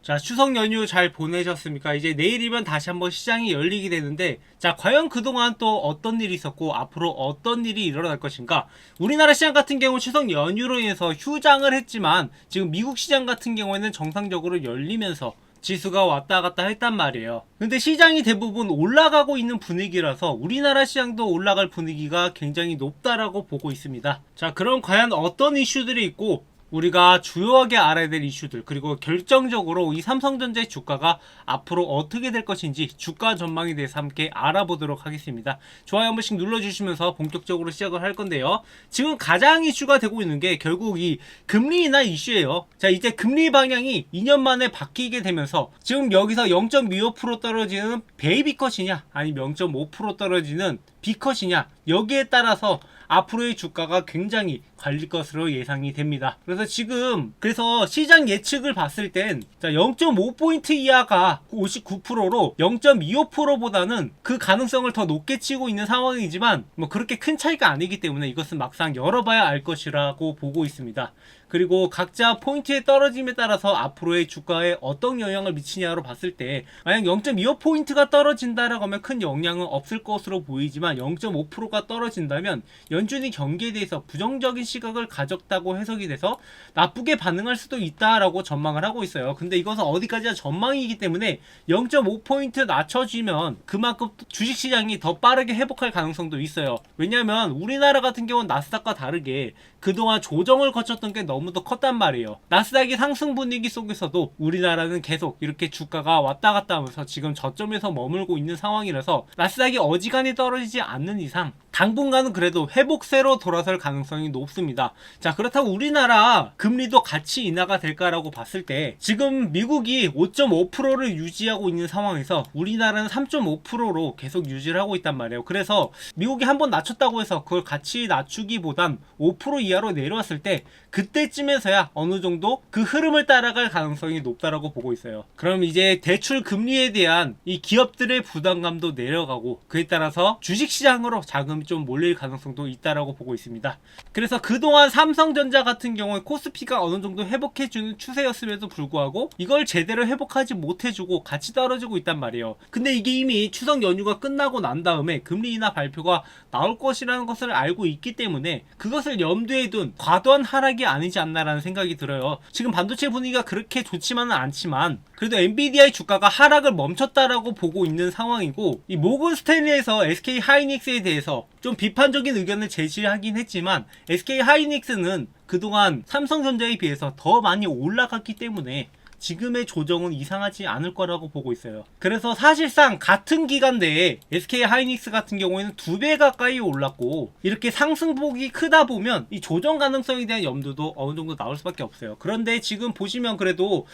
자, 추석 연휴 잘 보내셨습니까? 이제 내일이면 다시 한번 시장이 열리게 되는데, 자, 과연 그동안 또 어떤 일이 있었고, 앞으로 어떤 일이 일어날 것인가? 우리나라 시장 같은 경우 추석 연휴로 인해서 휴장을 했지만, 지금 미국 시장 같은 경우에는 정상적으로 열리면서 지수가 왔다 갔다 했단 말이에요. 근데 시장이 대부분 올라가고 있는 분위기라서 우리나라 시장도 올라갈 분위기가 굉장히 높다라고 보고 있습니다. 자, 그럼 과연 어떤 이슈들이 있고, 우리가 주요하게 알아야 될 이슈들, 그리고 결정적으로 이 삼성전자의 주가가 앞으로 어떻게 될 것인지 주가 전망에 대해서 함께 알아보도록 하겠습니다. 좋아요 한 번씩 눌러주시면서 본격적으로 시작을 할 건데요. 지금 가장 이슈가 되고 있는 게 결국 이 금리 인하 이슈예요. 자, 이제 금리 방향이 2년 만에 바뀌게 되면서 지금 여기서 0.25% 떨어지는 베이비 컷이냐 아니면 0.5% 떨어지는 B컷이냐, 여기에 따라서 앞으로의 주가가 굉장히 갈릴 것으로 예상이 됩니다. 그래서 시장 예측을 봤을 땐 0.5포인트 이하가 59%로 0.25%보다는 그 가능성을 더 높게 치고 있는 상황이지만 뭐 그렇게 큰 차이가 아니기 때문에 이것은 막상 열어봐야 알 것이라고 보고 있습니다. 그리고 각자 포인트의 떨어짐에 따라서 앞으로의 주가에 어떤 영향을 미치냐로 봤을 때, 만약 0.25포인트가 떨어진다라고 하면 큰 영향은 없을 것으로 보이지만 0.5%가 떨어진다면 연준이 경기에 대해서 부정적인 시각을 가졌다고 해석이 돼서 나쁘게 반응할 수도 있다라고 전망을 하고 있어요. 근데 이것은 어디까지나 전망이기 때문에 0.5포인트 낮춰지면 그만큼 주식시장이 더 빠르게 회복할 가능성도 있어요. 왜냐하면 우리나라 같은 경우는 나스닥과 다르게 그동안 조정을 거쳤던 게 너무도 컸단 말이에요. 나스닥이 상승 분위기 속에서도 우리나라는 계속 이렇게 주가가 왔다 갔다 하면서 지금 저점에서 머물고 있는 상황이라서 나스닥이 어지간히 떨어지지 않는 이상 당분간은 그래도 회복세로 돌아설 가능성이 높습니다. 자, 그렇다고 우리나라 금리도 같이 인하가 될까라고 봤을 때 지금 미국이 5.5%를 유지하고 있는 상황에서 우리나라는 3.5%로 계속 유지를 하고 있단 말이에요. 그래서 미국이 한번 낮췄다고 해서 그걸 같이 낮추기보단 5% 이하로 내려왔을 때 그때쯤에서야 어느 정도 그 흐름을 따라갈 가능성이 높다라고 보고 있어요. 그럼 이제 대출 금리에 대한 이 기업들의 부담감도 내려가고 그에 따라서 주식시장으로 자금이 좀 몰릴 가능성도 있다라고 보고 있습니다. 그래서 그동안 삼성전자 같은 경우에 코스피가 어느 정도 회복해주는 추세였음에도 불구하고 이걸 제대로 회복하지 못해주고 같이 떨어지고 있단 말이에요. 근데 이게 이미 추석 연휴가 끝나고 난 다음에 금리 인하 발표가 나올 것이라는 것을 알고 있기 때문에 그것을 염두에 둔 과도한 하락이 아니지 않나라는 생각이 들어요. 지금 반도체 분위기가 그렇게 좋지만은 않지만 그래도 엔비디아의 주가가 하락을 멈췄다라고 보고 있는 상황이고, 이 모건 스탠리에서 SK 하이닉스에 대해서 좀 비판적인 의견을 제시하긴 했지만 SK 하이닉스는 그동안 삼성전자에 비해서 더 많이 올라갔기 때문에 지금의 조정은 이상하지 않을 거라고 보고 있어요. 그래서 사실상 같은 기간 내에 SK 하이닉스 같은 경우에는 2배 가까이 올랐고, 이렇게 상승폭이 크다 보면 이 조정 가능성에 대한 염두도 어느 정도 나올 수밖에 없어요. 그런데 지금 보시면 그래도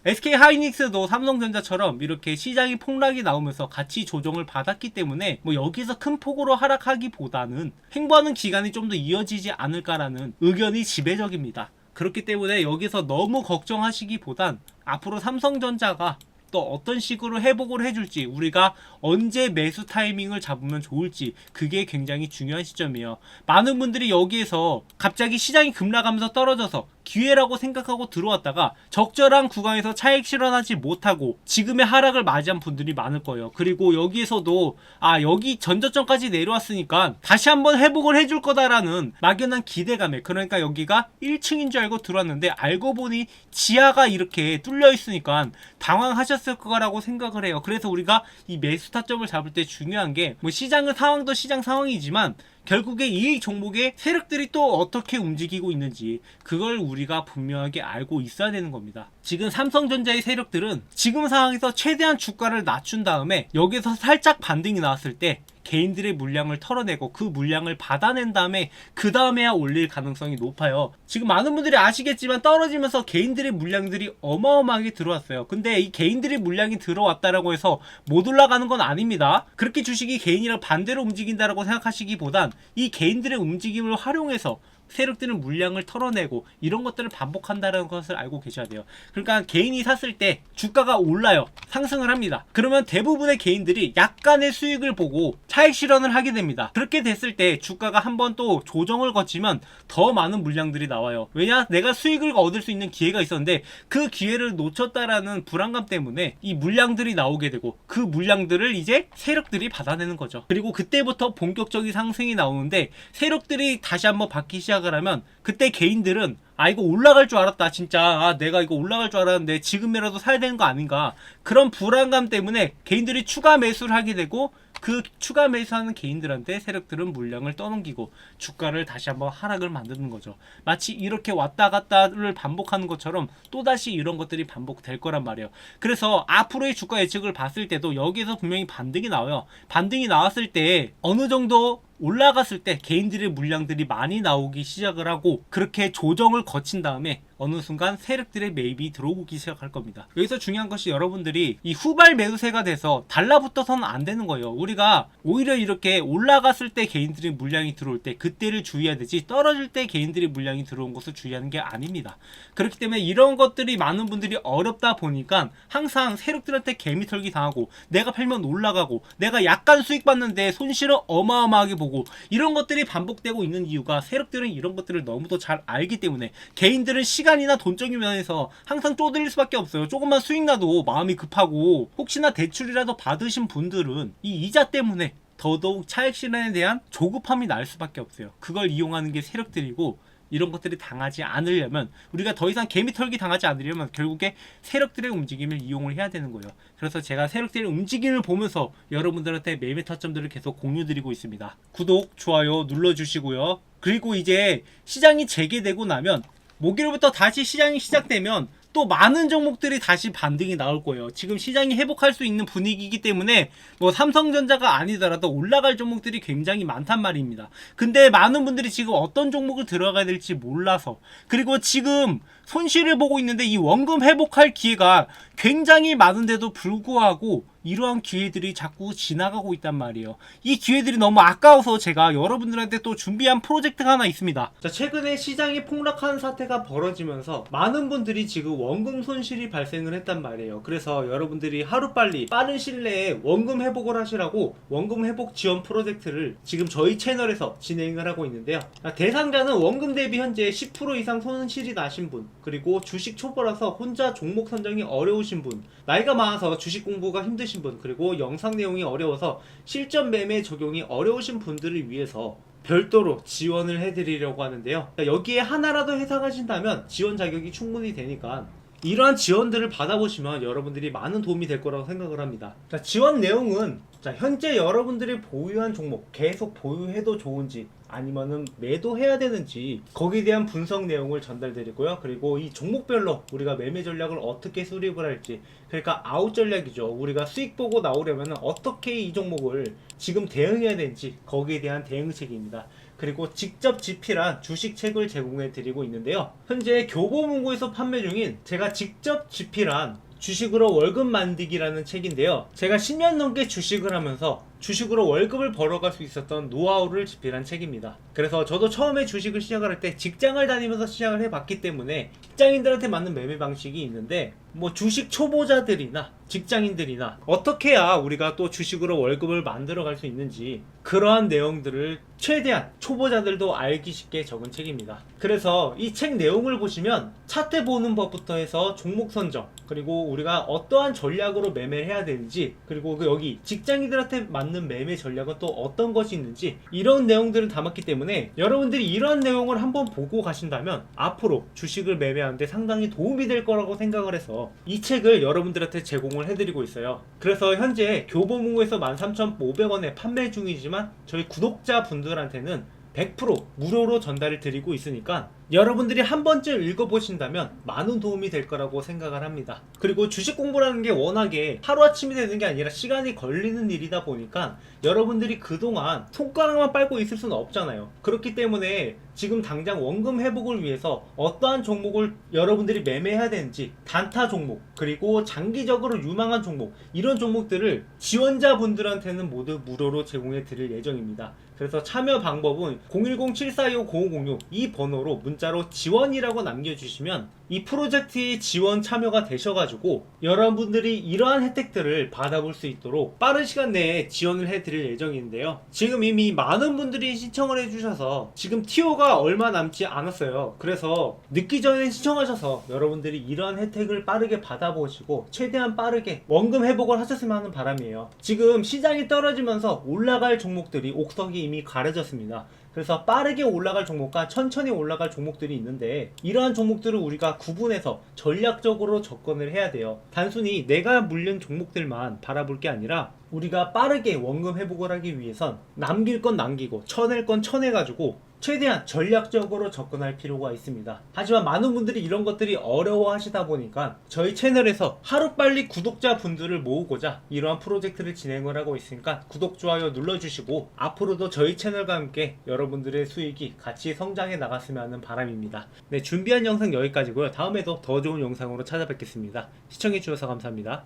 SK 하이닉스도 삼성전자처럼 이렇게 시장이 폭락이 나오면서 같이 조정을 받았기 때문에 뭐 여기서 큰 폭으로 하락하기보다는 횡보하는 기간이 좀 더 이어지지 않을까라는 의견이 지배적입니다. 그렇기 때문에 여기서 너무 걱정하시기보단 앞으로 삼성전자가 또 어떤 식으로 회복을 해줄지, 우리가 언제 매수 타이밍을 잡으면 좋을지, 그게 굉장히 중요한 시점이에요. 많은 분들이 여기에서 갑자기 시장이 급락하면서 떨어져서 기회라고 생각하고 들어왔다가 적절한 구간에서 차익 실현하지 못하고 지금의 하락을 맞이한 분들이 많을 거예요. 그리고 여기에서도 여기 전저점까지 내려왔으니까 다시 한번 회복을 해줄 거다라는 막연한 기대감에, 그러니까 여기가 1층인 줄 알고 들어왔는데 알고 보니 지하가 이렇게 뚫려 있으니까 당황하셨을 거라고 생각을 해요. 그래서 우리가 이 매수 타점을 잡을 때 중요한 게, 뭐 시장의 상황도 시장 상황이지만 결국에 이 종목의 세력들이 또 어떻게 움직이고 있는지 그걸 우리가 분명하게 알고 있어야 되는 겁니다. 지금 삼성전자의 세력들은 지금 상황에서 최대한 주가를 낮춘 다음에 여기서 살짝 반등이 나왔을 때 개인들의 물량을 털어내고 그 물량을 받아낸 다음에 그 다음에야 올릴 가능성이 높아요. 지금 많은 분들이 아시겠지만 떨어지면서 개인들의 물량들이 어마어마하게 들어왔어요. 근데 이 개인들의 물량이 들어왔다라고 해서 못 올라가는 건 아닙니다. 그렇게 주식이 개인이랑 반대로 움직인다라고 생각하시기보단 이 개인들의 움직임을 활용해서 세력들은 물량을 털어내고 이런 것들을 반복한다는 것을 알고 계셔야 돼요. 그러니까 개인이 샀을 때 주가가 올라요. 상승을 합니다. 그러면 대부분의 개인들이 약간의 수익을 보고 차익 실현을 하게 됩니다. 그렇게 됐을 때 주가가 한번 또 조정을 거치면 더 많은 물량들이 나와요. 왜냐? 내가 수익을 얻을 수 있는 기회가 있었는데 그 기회를 놓쳤다라는 불안감 때문에 이 물량들이 나오게 되고 그 물량들을 이제 세력들이 받아내는 거죠. 그리고 그때부터 본격적인 상승이 나오는데 세력들이 다시 한번 받기 시작을 하면 그때 개인들은 이거 올라갈 줄 알았다 진짜 내가 이거 올라갈 줄 알았는데 지금이라도 사야 되는 거 아닌가, 그런 불안감 때문에 개인들이 추가 매수를 하게 되고 그 추가 매수하는 개인들한테 세력들은 물량을 떠넘기고 주가를 다시 한번 하락을 만드는 거죠. 마치 이렇게 왔다 갔다를 반복하는 것처럼 또다시 이런 것들이 반복될 거란 말이에요. 그래서 앞으로의 주가 예측을 봤을 때도 여기에서 분명히 반등이 나와요. 반등이 나왔을 때 어느 정도 올라갔을 때 개인들의 물량들이 많이 나오기 시작을 하고 그렇게 조정을 거친 다음에 어느 순간 세력들의 매입이 들어오기 시작할 겁니다. 여기서 중요한 것이 여러분들이 이 후발 매수세가 돼서 달라붙어서는 안 되는 거예요. 우리가 오히려 이렇게 올라갔을 때 개인들의 물량이 들어올 때 그때를 주의해야 되지, 떨어질 때 개인들의 물량이 들어온 것을 주의하는 게 아닙니다. 그렇기 때문에 이런 것들이 많은 분들이 어렵다 보니까 항상 세력들한테 개미털기 당하고 내가 팔면 올라가고 내가 약간 수익 받는데 손실을 어마어마하게 보고 이런 것들이 반복되고 있는 이유가 세력들은 이런 것들을 너무도 잘 알기 때문에 개인들은 시간이나 돈적인 면에서 항상 쪼들릴 수밖에 없어요. 조금만 수익 나도 마음이 급하고 혹시나 대출이라도 받으신 분들은 이 이자 때문에 더더욱 차익 실현에 대한 조급함이 날 수밖에 없어요. 그걸 이용하는 게 세력들이고 이런 것들이 당하지 않으려면, 우리가 더 이상 개미털기 당하지 않으려면 결국에 세력들의 움직임을 이용을 해야 되는 거예요. 그래서 제가 세력들의 움직임을 보면서 여러분들한테 매매 타점들을 계속 공유드리고 있습니다. 구독, 좋아요 눌러주시고요. 그리고 이제 시장이 재개되고 나면 목요일부터 다시 시장이 시작되면 또 많은 종목들이 다시 반등이 나올 거예요. 지금 시장이 회복할 수 있는 분위기이기 때문에 뭐 삼성전자가 아니더라도 올라갈 종목들이 굉장히 많단 말입니다. 근데 많은 분들이 지금 어떤 종목을 들어가야 될지 몰라서, 그리고 지금 손실을 보고 있는데 이 원금 회복할 기회가 굉장히 많은데도 불구하고 이러한 기회들이 자꾸 지나가고 있단 말이에요. 이 기회들이 너무 아까워서 제가 여러분들한테 또 준비한 프로젝트가 하나 있습니다. 자, 최근에 시장이 폭락하는 사태가 벌어지면서 많은 분들이 지금 원금 손실이 발생을 했단 말이에요. 그래서 여러분들이 하루빨리 빠른 시일 내에 원금 회복을 하시라고 원금 회복 지원 프로젝트를 지금 저희 채널에서 진행을 하고 있는데요. 대상자는 원금 대비 현재 10% 이상 손실이 나신 분, 그리고 주식 초보라서 혼자 종목 선정이 어려우신 분, 나이가 많아서 주식 공부가 힘드신 분, 그리고 영상 내용이 어려워서 실전 매매 적용이 어려우신 분들을 위해서 별도로 지원을 해드리려고 하는데요. 여기에 하나라도 해당하신다면 지원 자격이 충분히 되니까 이러한 지원들을 받아보시면 여러분들이 많은 도움이 될 거라고 생각을 합니다. 자, 지원 내용은 현재 여러분들이 보유한 종목 계속 보유해도 좋은지 아니면은 매도해야 되는지 거기에 대한 분석 내용을 전달드리고요. 그리고 이 종목별로 우리가 매매 전략을 어떻게 수립을 할지, 그러니까 아웃 전략이죠. 우리가 수익 보고 나오려면 어떻게 이 종목을 지금 대응해야 되는지 거기에 대한 대응책입니다. 그리고 직접 집필한 주식책을 제공해 드리고 있는데요. 현재 교보문고에서 판매 중인 제가 직접 집필한 주식으로 월급 만들기라는 책인데요. 제가 10년 넘게 주식을 하면서 주식으로 월급을 벌어갈 수 있었던 노하우를 집필한 책입니다. 그래서 저도 처음에 주식을 시작을 할 때 직장을 다니면서 시작을 해봤기 때문에 직장인들한테 맞는 매매 방식이 있는데, 뭐 주식 초보자들이나 직장인들이나 어떻게 해야 우리가 또 주식으로 월급을 만들어 갈 수 있는지 그러한 내용들을 최대한 초보자들도 알기 쉽게 적은 책입니다. 그래서 이 책 내용을 보시면 차트 보는 법부터 해서 종목 선정, 그리고 우리가 어떠한 전략으로 매매를 해야 되는지, 그리고 여기 직장인들한테 맞는 매매 전략은 또 어떤 것이 있는지, 이런 내용들을 담았기 때문에 여러분들이 이러한 내용을 한번 보고 가신다면 앞으로 주식을 매매하는데 상당히 도움이 될 거라고 생각을 해서 이 책을 여러분들한테 제공을 해드리고 있어요. 그래서 현재 교보문고에서 13,500원에 판매 중이지만 저희 구독자분들한테는 100% 무료로 전달을 드리고 있으니까 여러분들이 한 번쯤 읽어보신다면 많은 도움이 될 거라고 생각을 합니다. 그리고 주식 공부라는 게 워낙에 하루아침이 되는 게 아니라 시간이 걸리는 일이다 보니까 여러분들이 그동안 손가락만 빨고 있을 수는 없잖아요. 그렇기 때문에 지금 당장 원금 회복을 위해서 어떠한 종목을 여러분들이 매매해야 되는지, 단타 종목, 그리고 장기적으로 유망한 종목, 이런 종목들을 지원자분들한테는 모두 무료로 제공해 드릴 예정입니다. 그래서 참여 방법은 010-7425-0506 이 번호로 문자 문자로 지원이라고 남겨주시면 이 프로젝트에 지원 참여가 되셔가지고 여러분들이 이러한 혜택들을 받아볼 수 있도록 빠른 시간 내에 지원을 해드릴 예정인데요. 지금 이미 많은 분들이 신청을 해주셔서 지금 티오가 얼마 남지 않았어요. 그래서 늦기 전에 신청하셔서 여러분들이 이러한 혜택을 빠르게 받아보시고 최대한 빠르게 원금 회복을 하셨으면 하는 바람이에요. 지금 시장이 떨어지면서 올라갈 종목들이 옥석이 이미 가려졌습니다. 그래서 빠르게 올라갈 종목과 천천히 올라갈 종목들이 있는데 이러한 종목들을 우리가 구분해서 전략적으로 접근을 해야 돼요. 단순히 내가 물린 종목들만 바라볼 게 아니라 우리가 빠르게 원금 회복을 하기 위해선 남길 건 남기고 쳐낼 건 쳐내가지고 최대한 전략적으로 접근할 필요가 있습니다. 하지만 많은 분들이 이런 것들이 어려워하시다 보니까 저희 채널에서 하루빨리 구독자분들을 모으고자 이러한 프로젝트를 진행을 하고 있으니까 구독, 좋아요 눌러주시고 앞으로도 저희 채널과 함께 여러분들의 수익이 같이 성장해 나갔으면 하는 바람입니다. 네, 준비한 영상 여기까지고요. 다음에도 더 좋은 영상으로 찾아뵙겠습니다. 시청해주셔서 감사합니다.